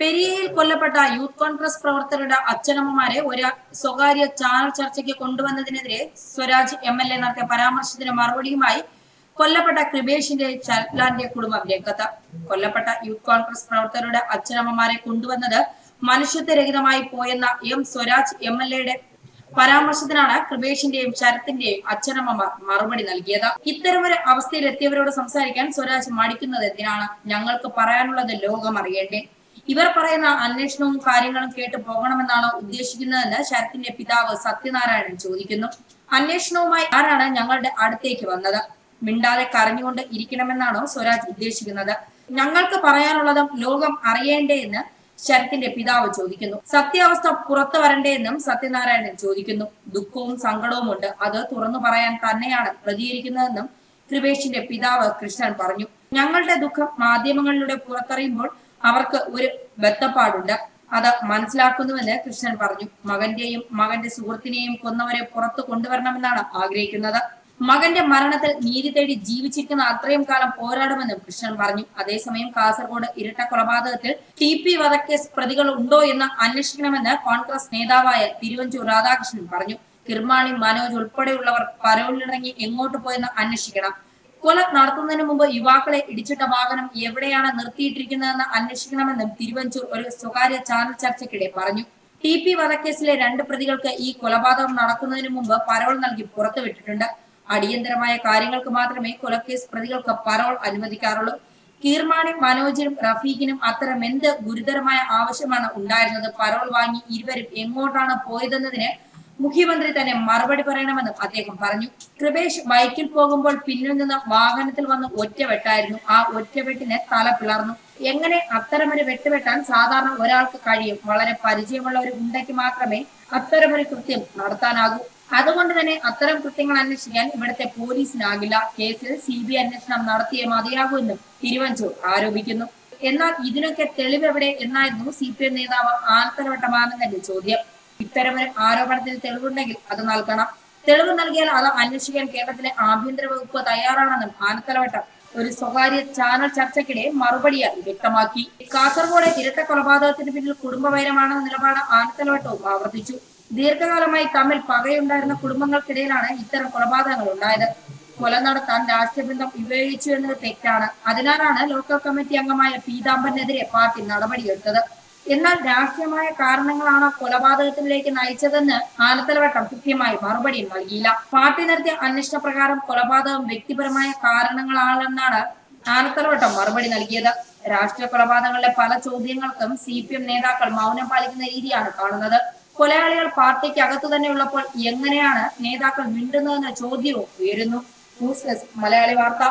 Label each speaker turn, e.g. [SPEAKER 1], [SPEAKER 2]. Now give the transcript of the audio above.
[SPEAKER 1] പെരിയയിൽ കൊല്ലപ്പെട്ട യൂത്ത് കോൺഗ്രസ് പ്രവർത്തകരുടെ അച്ഛനമ്മമാരെ ഒരു സ്വകാര്യ ചാനൽ ചർച്ചയ്ക്ക് കൊണ്ടുവന്നതിനെതിരെ സ്വരാജ് MLA നടത്തിയ പരാമർശത്തിന് മറുപടിയുമായി കൊല്ലപ്പെട്ട കൃപേഷിന്റെ ചാറ്റ്ലാൻഡിന്റെ കുടുംബം രംഗത്ത്. കൊല്ലപ്പെട്ട യൂത്ത് കോൺഗ്രസ് പ്രവർത്തകരുടെ അച്ഛനമ്മമാരെ കൊണ്ടുവന്നത് മനുഷ്യത്വരഹിതമായി പോയെന്ന സ്വരാജ് MLA പരാമർശത്തിനാണ് കൃപേഷിന്റെയും ശരത്തിന്റെയും അച്ഛനമ്മമാർ മറുപടി നൽകിയത്. ഇത്തരമൊരു അവസ്ഥയിൽ എത്തിയവരോട് സംസാരിക്കാൻ സ്വരാജ് മടിക്കുന്നത് എന്തിനാണ്? ഞങ്ങൾക്ക് പറയാനുള്ളത് ലോകം അറിയേണ്ടേ? ഇവർ പറയുന്ന അന്വേഷണവും കാര്യങ്ങളും കേട്ട് പോകണമെന്നാണോ ഉദ്ദേശിക്കുന്നതെന്ന് ശരത്തിന്റെ പിതാവ് സത്യനാരായണൻ ചോദിക്കുന്നു. അന്വേഷണവുമായി ആരാണ് ഞങ്ങളുടെ അടുത്തേക്ക് വന്നത്? മിണ്ടാതെ കരഞ്ഞുകൊണ്ട് ഇരിക്കണമെന്നാണോ സ്വരാജ് ഉദ്ദേശിക്കുന്നത്? ഞങ്ങൾക്ക് പറയാനുള്ളതും ലോകം അറിയേണ്ടേ എന്ന് ശരത്തിന്റെ പിതാവ് ചോദിക്കുന്നു. സത്യാവസ്ഥ പുറത്തു വരണ്ടേ എന്നും സത്യനാരായണൻ ചോദിക്കുന്നു. ദുഃഖവും സങ്കടവും ഉണ്ട്, അത് തുറന്നു പറയാൻ തന്നെയാണ് പ്രതികരിക്കുന്നതെന്നും കൃപേഷിന്റെ പിതാവ് കൃഷ്ണൻ പറഞ്ഞു. ഞങ്ങളുടെ ദുഃഖം മാധ്യമങ്ങളിലൂടെ പുറത്തറിയുമ്പോൾ അവർക്ക് ഒരു ബന്ധപ്പാടുണ്ട്, അത് മനസ്സിലാക്കുന്നുവെന്ന് കൃഷ്ണൻ പറഞ്ഞു. മകന്റെയും മകന്റെ സുഹൃത്തിനെയും കൊന്നവരെ പുറത്തു കൊണ്ടുവരണമെന്നാണ് ആഗ്രഹിക്കുന്നത്. മകന്റെ മരണത്തിൽ നീതി തേടി ജീവിച്ചിരിക്കുന്ന അത്രയും കാലം പോരാടുമെന്നും കൃഷ്ണൻ പറഞ്ഞു. അതേസമയം കാസർഗോഡ് ഇരട്ട കൊലപാതകത്തിൽ TP വധക്കേസ് പ്രതികൾ ഉണ്ടോ എന്ന് അന്വേഷിക്കണമെന്ന് കോൺഗ്രസ് നേതാവായ തിരുവഞ്ചൂർ രാധാകൃഷ്ണൻ പറഞ്ഞു. കിർമാണി മനോജ് ഉൾപ്പെടെയുള്ളവർ പരോളിലിറങ്ങി എങ്ങോട്ട് പോയെന്ന് അന്വേഷിക്കണം. കൊല നടത്തുന്നതിന് മുമ്പ് യുവാക്കളെ ഇടിച്ചിട്ട വാഹനം എവിടെയാണ് നിർത്തിയിട്ടിരിക്കുന്നതെന്ന് അന്വേഷിക്കണമെന്നും തിരുവഞ്ചൂർ ഒരു സ്വകാര്യ ചാനൽ ചർച്ചയ്ക്കിടെ പറഞ്ഞു. TP വധക്കേസിലെ 2 പ്രതികൾക്ക് ഈ കൊലപാതകം നടക്കുന്നതിന് മുമ്പ് പരോൾ നൽകി പുറത്തുവിട്ടിട്ടുണ്ട്. അടിയന്തരമായ കാര്യങ്ങൾക്ക് മാത്രമേ കൊലക്കേസ് പ്രതികൾക്ക് പരോൾ അനുവദിക്കാറുള്ളൂ. കീർമാണി മനോജിനും റഫീഖിനും അത്തരം എന്ത് ഗുരുതരമായ ആവശ്യമാണ് ഉണ്ടായിരുന്നത്? പരോൾ വാങ്ങി ഇരുവരും എങ്ങോട്ടാണ് പോയതെന്നതിന് മുഖ്യമന്ത്രി തന്നെ മറുപടി പറയണമെന്നും അദ്ദേഹം പറഞ്ഞു. കൃപേഷ് ബൈക്കിൽ പോകുമ്പോൾ പിന്നിൽ നിന്ന് വാഹനത്തിൽ വന്ന് ഒറ്റവെട്ടായിരുന്നു. ആ ഒറ്റവെട്ടിന് തല പിളർന്നു. എങ്ങനെ അത്തരമൊരു വെട്ടുവെട്ടാൻ സാധാരണ ഒരാൾക്ക് കഴിയും? വളരെ പരിചയമുള്ള ഒരു ഗുണ്ടയ്ക്ക് മാത്രമേ അത്തരമൊരു കൃത്യം നടത്താനാകൂ. അതുകൊണ്ട് തന്നെ അത്തരം കൃത്യങ്ങൾ അന്വേഷിക്കാൻ ഇവിടുത്തെ പോലീസിനാകില്ല. കേസിൽ CBI അന്വേഷണം നടത്തിയേ മതിയാകൂ എന്നും തിരുവഞ്ചൂർ ആരോപിക്കുന്നു. എന്നാൽ ഇതിനൊക്കെ തെളിവെവിടെ എന്നായിരുന്നു CPM നേതാവ് ആനത്തലവട്ട മാനന്ദന്റെ ചോദ്യം. ഇത്തരമൊരു ആരോപണത്തിന് തെളിവുണ്ടെങ്കിൽ അത് നൽകണം. തെളിവ് നൽകിയാൽ അത് അന്വേഷിക്കാൻ കേരളത്തിലെ ആഭ്യന്തര വകുപ്പ് തയ്യാറാണെന്നും ആനത്തലവട്ടം ഒരു സ്വകാര്യ ചാനൽ ചർച്ചയ്ക്കിടെ മറുപടിയായി വ്യക്തമാക്കി. കാസർഗോഡ് ഇരട്ട കൊലപാതകത്തിന് പിന്നിൽ കുടുംബവൈരമാണെന്ന നിലപാട് ആനത്തലവട്ടവും ആവർത്തിച്ചു. ദീർഘകാലമായി തമ്മിൽ പകയുണ്ടായിരുന്ന കുടുംബങ്ങൾക്കിടയിലാണ് ഇത്തരം കൊലപാതകങ്ങൾ ഉണ്ടായത്. കൊല നടത്താൻ രാഷ്ട്രീയ ബന്ധം ഉപയോഗിച്ചു എന്നത് തെറ്റാണ്. അതിനാലാണ് ലോക്കൽ കമ്മിറ്റി അംഗമായ പീതാംബരനെതിരെ പാർട്ടി നടപടിയെടുത്തത്. എന്നാൽ രാഷ്ട്രീയമായ കാരണങ്ങളാണ് കൊലപാതകത്തിലേക്ക് നയിച്ചതെന്ന് ആനത്തലവട്ടം കൃത്യമായി മറുപടി നൽകിയില്ല. പാർട്ടി നടത്തിയ അന്വേഷണ പ്രകാരം കൊലപാതകം വ്യക്തിപരമായ കാരണങ്ങളാണെന്നാണ് ആനത്തലവട്ടം മറുപടി നൽകിയത്. രാഷ്ട്രീയ കൊലപാതകങ്ങളിലെ പല ചോദ്യങ്ങൾക്കും CPM നേതാക്കൾ മൗനം പാലിക്കുന്ന രീതിയാണ് കാണുന്നത്. കൊലയാളികൾ പാർട്ടിക്ക് അകത്തു തന്നെ ഉള്ളപ്പോൾ എങ്ങനെയാണ് നേതാക്കൾ മിണ്ടുന്നതെന്ന ചോദ്യവും ഉയരുന്നു. ന്യൂസ് ഡെസ്ക് മലയാളി വാർത്ത.